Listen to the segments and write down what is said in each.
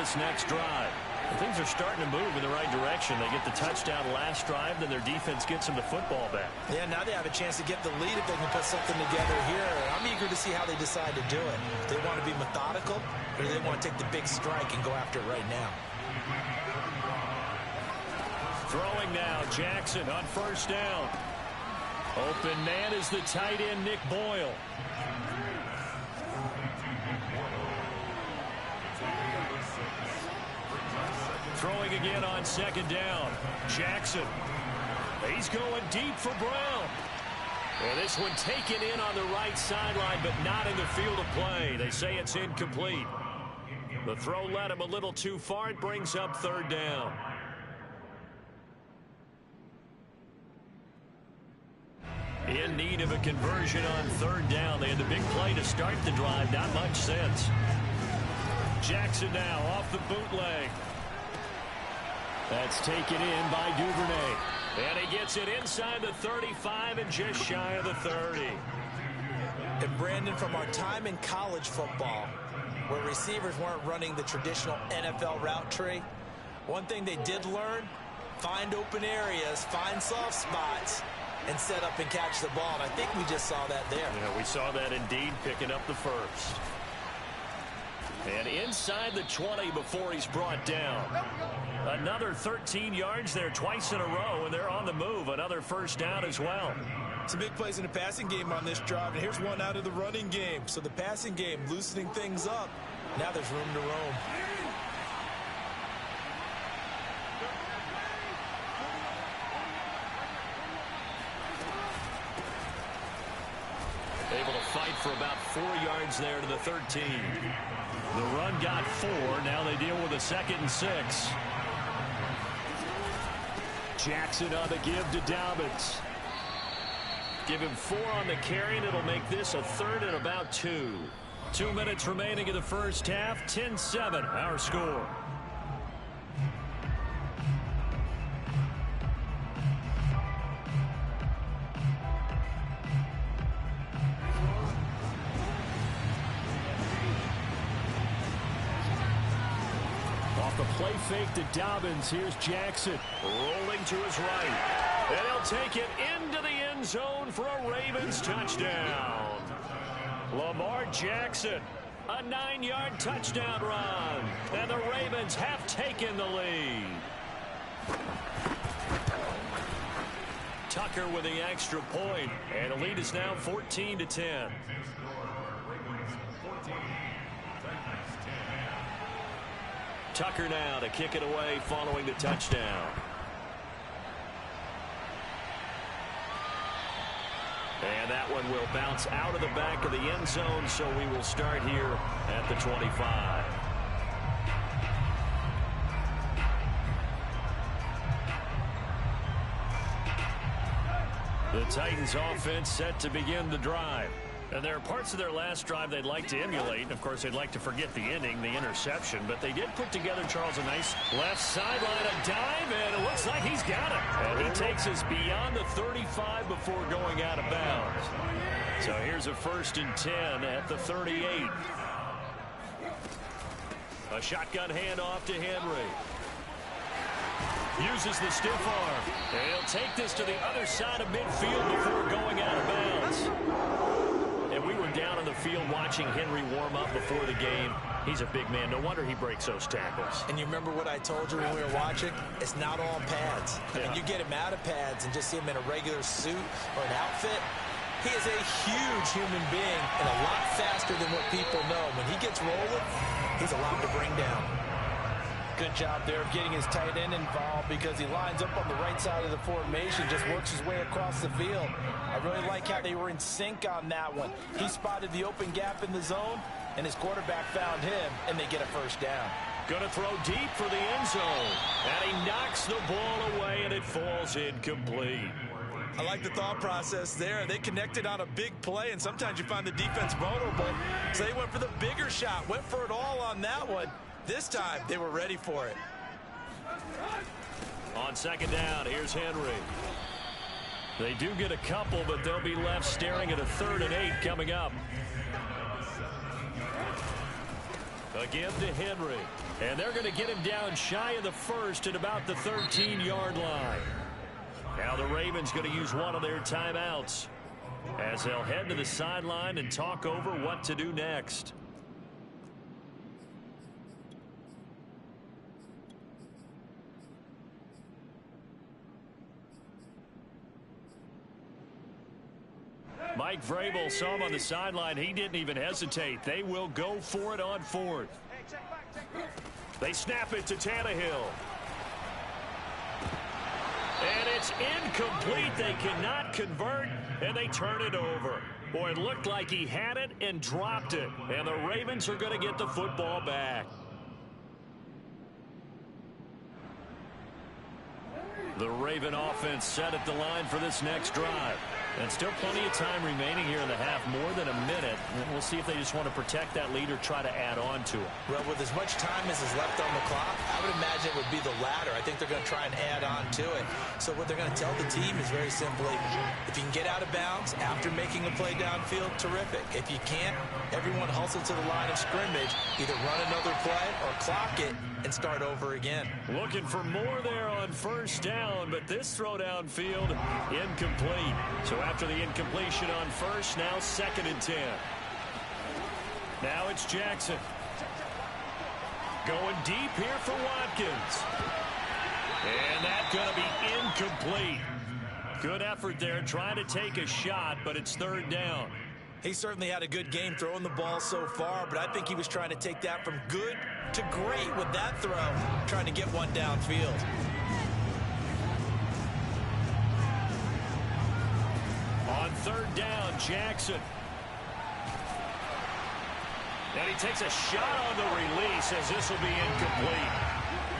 this next drive. Things are starting to move in the right direction. They get the touchdown last drive, then their defense gets them the football back. Yeah, now they have a chance to get the lead if they can put something together here. I'm eager to see how they decide to do it. Do they want to be methodical, or do they want to take the big strike and go after it right now? Throwing now, Jackson on first down. Open man is the tight end, Nick Boyle. Throwing again on second down. Jackson. He's going deep for Brown. And this one taken in on the right sideline, but not in the field of play. They say it's incomplete. The throw led him a little too far. It brings up third down. In need of a conversion on third down. They had the big play to start the drive. Not much sense. Jackson now off the bootleg. That's taken in by Duvernay. And he gets it inside the 35 and just shy of the 30. And Brandon, from our time in college football, where receivers weren't running the traditional NFL route tree, one thing they did learn, find open areas, find soft spots, and set up and catch the ball. And I think we just saw that there. Yeah, we saw that indeed, picking up the first. And inside the 20 before he's brought down. Another 13 yards there twice in a row, and they're on the move. Another first down as well. Some big plays in the passing game on this drive, and here's one out of the running game. So the passing game loosening things up. Now there's room to roam. Able to fight for about 4 yards there to the 13. The run got 4. Now they deal with a 2nd and 6. Jackson on the give to Dobbins. Give him 4 on the carry, and it'll make this a 3rd and about 2. 2 minutes remaining in the first half. 10-7, our score. Off the play fake to Dobbins. Here's Jackson rolling to his right. And he'll take it into the end zone for a Ravens touchdown. Lamar Jackson, a 9-yard touchdown run. And the Ravens have taken the lead. Tucker with the extra point. And the lead is now 14-10. Tucker now to kick it away following the touchdown. And that one will bounce out of the back of the end zone, so we will start here at the 25. The Titans offense set to begin the drive. And there are parts of their last drive they'd like to emulate. Of course, they'd like to forget the ending, the interception. But they did put together, Charles, a nice left sideline, a dive, and it looks like he's got it. And he takes us beyond the 35 before going out of bounds. So here's a 1st and 10 at the 38. A shotgun handoff to Henry. Uses the stiff arm. And he'll take this to the other side of midfield before going out of bounds. And we were down on the field watching Henry warm up before the game. He's a big man. No wonder he breaks those tackles. And you remember what I told you when we were watching? It's not all pads. Yeah. And you get him out of pads and just see him in a regular suit or an outfit. He is a huge human being and a lot faster than what people know. When he gets rolling, he's a lot to bring down. Good job there of getting his tight end involved because he lines up on the right side of the formation, just works his way across the field. I really like how they were in sync on that one. He spotted the open gap in the zone, and his quarterback found him, and they get a first down. Going to throw deep for the end zone. And he knocks the ball away, and it falls incomplete. I like the thought process there. They connected on a big play, and sometimes you find the defense vulnerable. So they went for the bigger shot, went for it all on that one. This time, they were ready for it. On second down, here's Henry. They do get a couple, but they'll be left staring at a 3rd and 8 coming up. Again to Henry. And they're going to get him down shy of the first at about the 13-yard line. Now the Ravens going to use one of their timeouts as they'll head to the sideline and talk over what to do next. Mike Vrabel saw him on the sideline. He didn't even hesitate. They will go for it on fourth. They snap it to Tannehill. And it's incomplete. They cannot convert, and they turn it over. Boy, it looked like he had it and dropped it. And the Ravens are going to get the football back. The Raven offense set at the line for this next drive. And still plenty of time remaining here in the half, more than a minute. And we'll see if they just want to protect that lead or try to add on to it. Well, with as much time as is left on the clock, I would imagine it would be the latter. I think they're going to try and add on to it. So what they're going to tell the team is very simply, if you can get out of bounds after making a play downfield, terrific. If you can't, everyone hustle to the line of scrimmage, either run another play or clock it and start over again. Looking for more there on first down, but this throw downfield incomplete. So after the incompletion on first, now 2nd and 10. Now it's Jackson. Going deep here for Watkins. And that's going to be incomplete. Good effort there trying to take a shot, but it's 3rd down. He certainly had a good game throwing the ball so far, but I think he was trying to take that from good to great with that throw, trying to get one downfield. On 3rd down, Jackson. And he takes a shot on the release as this will be incomplete.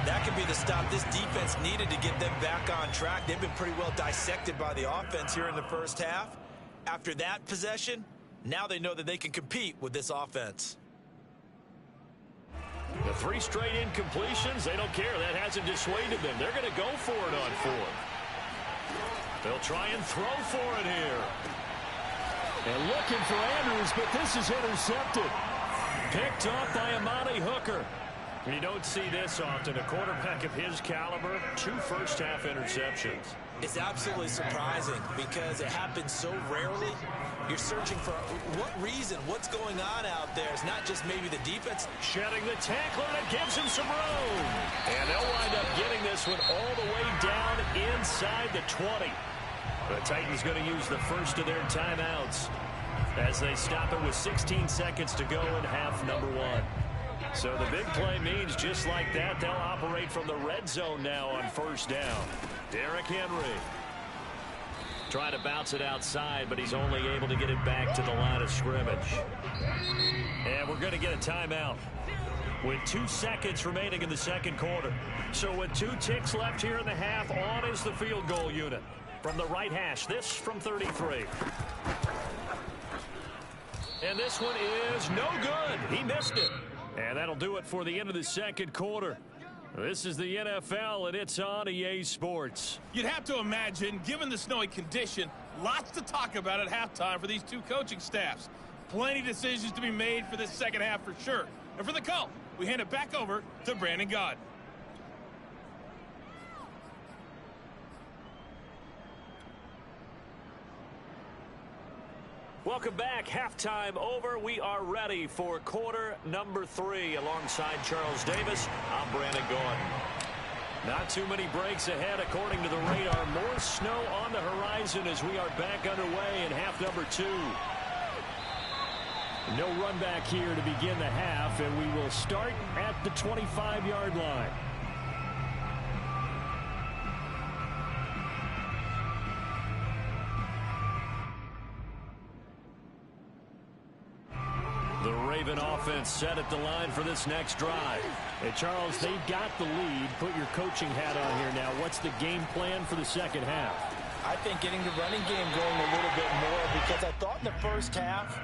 That could be the stop this defense needed to get them back on track. They've been pretty well dissected by the offense here in the first half. After that possession, now they know that they can compete with this offense. The 3 straight incompletions, they don't care. That hasn't dissuaded them. They're going to go for it on 4th. They'll try and throw for it here. And looking for Andrews, but this is intercepted. Picked up by Amani Hooker. You don't see this often. A quarterback of his caliber, 2 first-half interceptions. It's absolutely surprising because it happens so rarely. You're searching for what reason, what's going on out there. It's not just maybe the defense. Shedding the tackler that gives him some room. And they'll wind up getting this one all the way down inside the 20. The Titans going to use the first of their timeouts as they stop it with 16 seconds to go in half number 1. So the big play means just like that, they'll operate from the red zone now on first down. Derrick Henry trying to bounce it outside, but he's only able to get it back to the line of scrimmage. And we're going to get a timeout with 2 seconds remaining in the second quarter. So with 2 ticks left here in the half, on is the field goal unit from the right hash. This from 33. And this one is no good. He missed it. And that'll do it for the end of the second quarter. This is the NFL, and it's on EA Sports. You'd have to imagine, given the snowy condition, lots to talk about at halftime for these 2 coaching staffs. Plenty of decisions to be made for this second half for sure. And for the call, we hand it back over to Brandon Gaud. Welcome back. Halftime over. We are ready for quarter number 3. Alongside Charles Davis, I'm Brandon Gaud. Not too many breaks ahead according to the radar. More snow on the horizon as we are back underway in half number 2. No run back here to begin the half, and we will start at the 25-yard line. The Raven offense set at the line for this next drive. Hey, Charles, they've got the lead. Put your coaching hat on here now. What's the game plan for the second half? I think getting the running game going a little bit more, because I thought in the first half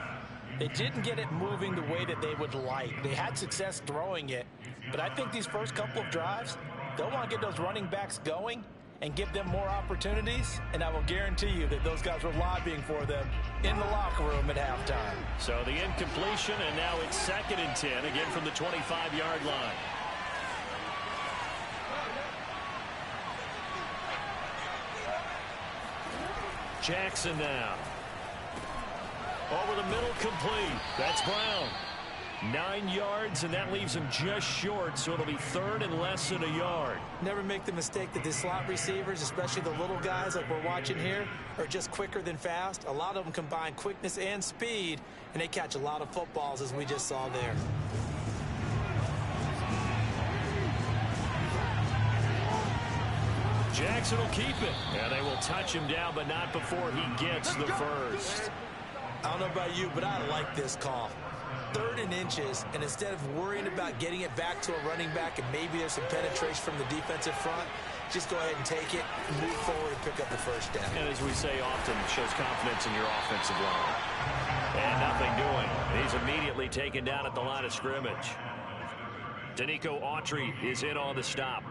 they didn't get it moving the way that they would like. They had success throwing it, but I think these first couple of drives, they'll want to get those running backs going and give them more opportunities, and I will guarantee you that those guys were lobbying for them in the locker room at halftime. So the incompletion, and now it's 2nd and 10, again from the 25-yard line. Jackson now. Over the middle, complete. That's Brown. 9 yards, and that leaves him just short, so it'll be 3rd and less than a yard. Never make the mistake that the slot receivers, especially the little guys like we're watching here, are just quicker than fast. A lot of them combine quickness and speed, and they catch a lot of footballs, as we just saw there. Jackson will keep it, and they will touch him down, but not before he gets the first. I don't know about you, but I like this call. 3rd and inches, and instead of worrying about getting it back to a running back and maybe there's some penetration from the defensive front, just go ahead and take it, move forward, and pick up the first down. And as we say often, it shows confidence in your offensive line. And nothing doing. He's immediately taken down at the line of scrimmage. Danico Autry is in on the stop.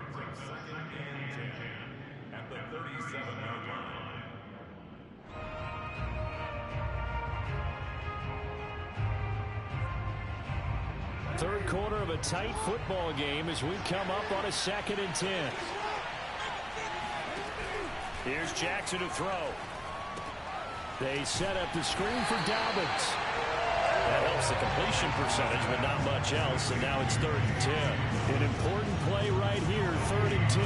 Third quarter of a tight football game as we come up on a 2nd and 10. Here's Jackson to throw. They set up the screen for Dobbins. That helps the completion percentage, but not much else, and now it's 3rd and 10. An important play right here, 3rd and 10.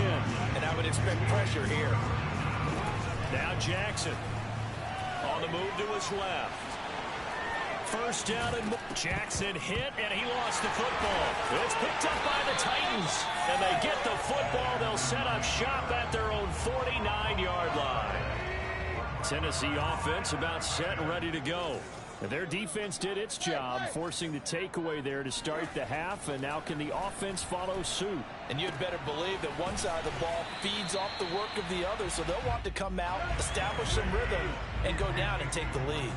And I would expect pressure here. Now Jackson on the move to his left. First down, and Jackson hit, and he lost the football. It's picked up by the Titans, and they get the football. They'll set up shop at their own 49-yard line. Tennessee offense about set and ready to go. And their defense did its job, forcing the takeaway there to start the half, and now can the offense follow suit? And you'd better believe that one side of the ball feeds off the work of the other, so they'll want to come out, establish some rhythm, and go down and take the lead.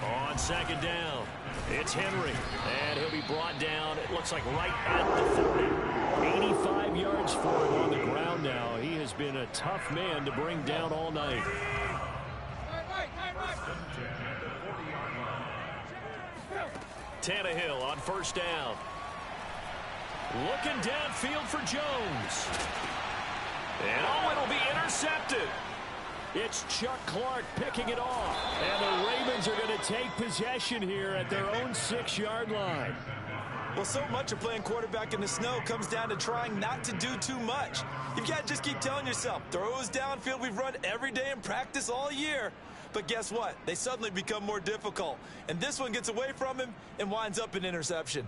On 2nd down, it's Henry, and he'll be brought down, it looks like right at the 40. 85 yards for him on the ground now. He has been a tough man to bring down all night. Tannehill on 1st down. Looking downfield for Jones. And oh, it'll be intercepted. It's Chuck Clark picking it off. And the Ravens are going to take possession here at their own 6-yard line. Well, so much of playing quarterback in the snow comes down to trying not to do too much. You've got to just keep telling yourself, throws downfield we've run every day in practice all year. But guess what? They suddenly become more difficult. And this one gets away from him and winds up an interception.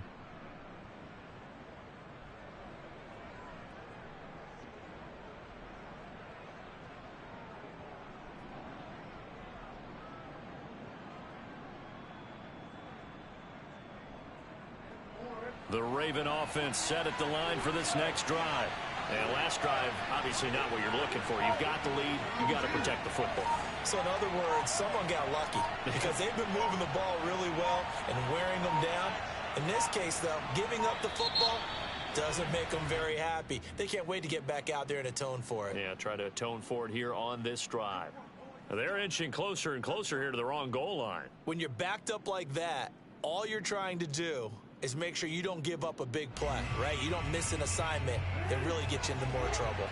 The Raven offense set at the line for this next drive. And last drive, obviously not what you're looking for. You've got the lead. You've got to protect the football. So in other words, someone got lucky because they've been moving the ball really well and wearing them down. In this case, though, giving up the football doesn't make them very happy. They can't wait to get back out there and atone for it. Yeah, try to atone for it here on this drive. They're inching closer and closer here to the wrong goal line. When you're backed up like that, all you're trying to do is make sure you don't give up a big play, right? You don't miss an assignment that really gets you into more trouble.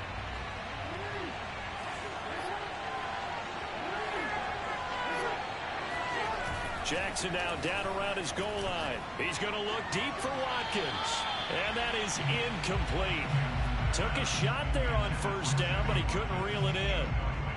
Jackson now down around his goal line. He's going to look deep for Watkins. And that is incomplete. Took a shot there on 1st down, but he couldn't reel it in.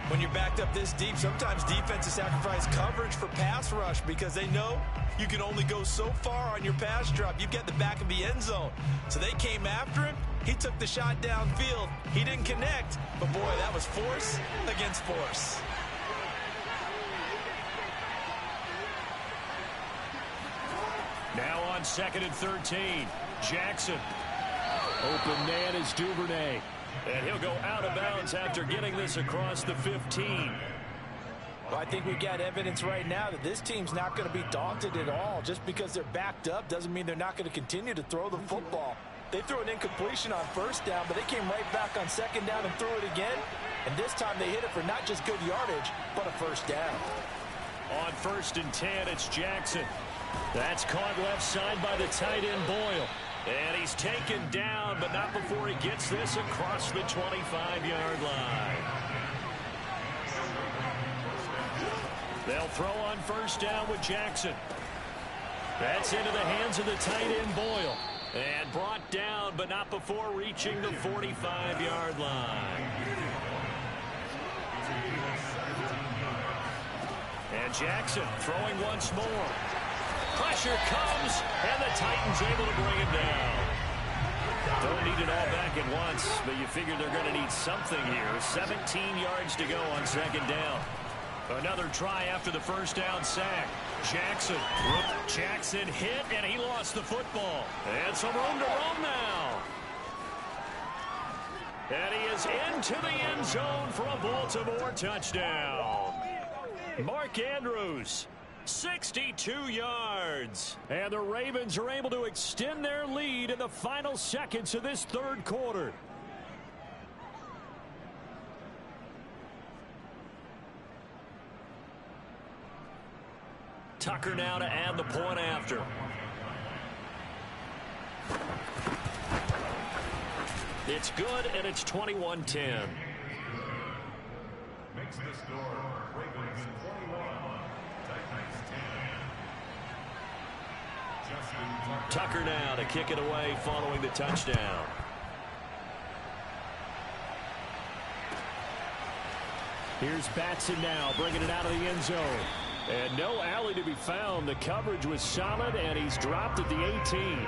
When you're backed up this deep, sometimes defenses sacrifice coverage for pass rush because they know you can only go so far on your pass drop. You've got the back of the end zone. So they came after him. He took the shot downfield. He didn't connect. But, boy, that was force against force. Now on 2nd and 13. Jackson. Open man is Duvernay. And he'll go out of bounds after getting this across the 15. Well, I think we've got evidence right now that this team's not going to be daunted at all. Just because they're backed up doesn't mean they're not going to continue to throw the football. They threw an incompletion on first down, but they came right back on second down and threw it again. And this time they hit it for not just good yardage, but a first down. On 1st and 10, it's Jackson. That's caught left side by the tight end Boyle. And he's taken down, but not before he gets this across the 25-yard line. They'll throw on first down with Jackson. That's into the hands of the tight end Boyle. And brought down, but not before reaching the 45-yard line. And Jackson throwing once more. Pressure comes, and the Titans able to bring it down. Don't need it all back at once, but you figure they're going to need something here. 17 yards to go on second down. Another try after the first down sack. Jackson hit, and he lost the football. And some room to roam now. And he is into the end zone for a Baltimore touchdown. Mark Andrews, 62 yards. And the Ravens are able to extend their lead in the final seconds of this third quarter. Tucker now to add the point after. It's good, and it's 21-10. Makes the score Ravens 21, Titans 10. Tucker now to kick it away following the touchdown. Here's Batson now bringing it out of the end zone. And no alley to be found. The coverage was solid, and he's dropped at the 18.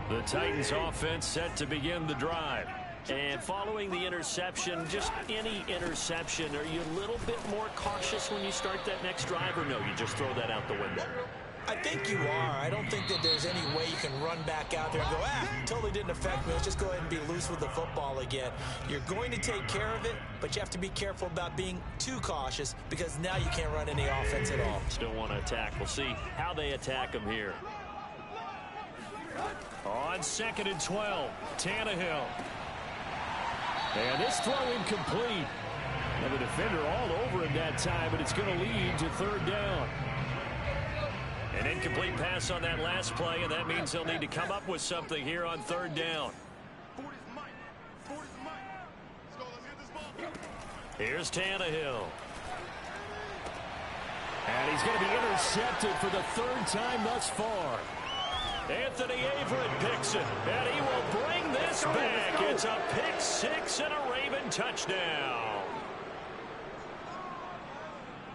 The Titans offense set to begin the drive. And following the interception, just any interception, are you a little bit more cautious when you start that next drive, or no, you just throw that out the window? I think you are. I don't think that there's any way you can run back out there and go, totally didn't affect me. Let's just go ahead and be loose with the football again. You're going to take care of it, but you have to be careful about being too cautious because now you can't run any offense at all. Still want to attack. We'll see how they attack them here. On 2nd and 12, Tannehill. And this throw incomplete. And the defender all over him that time, but it's going to lead to third down. An incomplete pass on that last play, and that means they'll need to come up with something here on third down. Here's Tannehill. And he's going to be intercepted for the third time thus far. Anthony Averett picks it, and he will bring this back. It's a pick six and a Raven touchdown.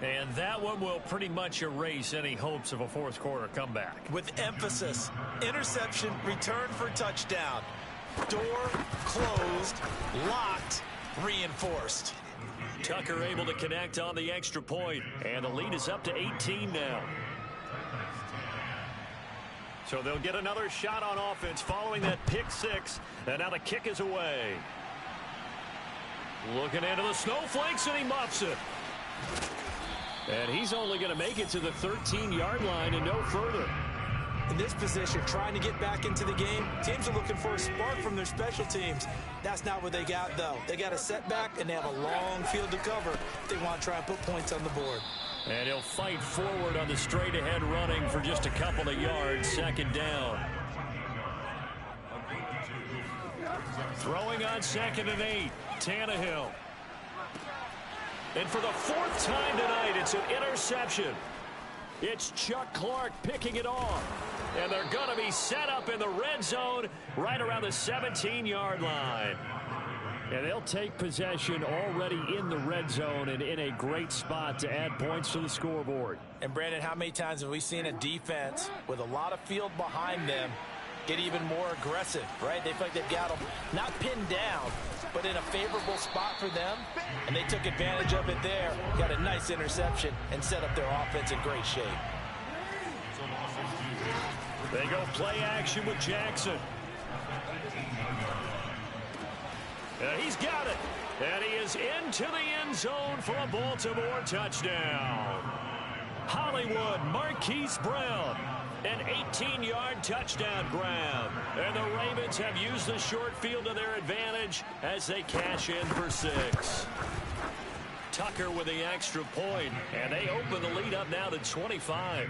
And that one will pretty much erase any hopes of a fourth quarter comeback. With emphasis, interception, return for touchdown. Door closed, locked, reinforced. Tucker able to connect on the extra point, and the lead is up to 18 now. So they'll get another shot on offense following that pick six, and now the kick is away. Looking into the snowflakes, and he muffs it. And he's only going to make it to the 13-yard line and no further. In this position, trying to get back into the game, teams are looking for a spark from their special teams. That's not what they got, though. They got a setback, and they have a long field to cover if they want to try and put points on the board. And he'll fight forward on the straight-ahead running for just a couple of yards, second down. Throwing on 2nd and 8, Tannehill. And for the fourth time tonight, it's an interception. It's Chuck Clark picking it off. And they're going to be set up in the red zone right around the 17-yard line. And they'll take possession already in the red zone and in a great spot to add points to the scoreboard. And, Brandon, how many times have we seen a defense with a lot of field behind them get even more aggressive, right? They feel like they've got them not pinned down, but in a favorable spot for them, and they took advantage of it there, got a nice interception, and set up their offense in great shape. They go play action with Jackson. And he's got it. And he is into the end zone for a Baltimore touchdown. Hollywood, Marquise Brown. An 18-yard touchdown grab. And the Ravens have used the short field to their advantage as they cash in for 6. Tucker with the extra point, and they open the lead up now to 25.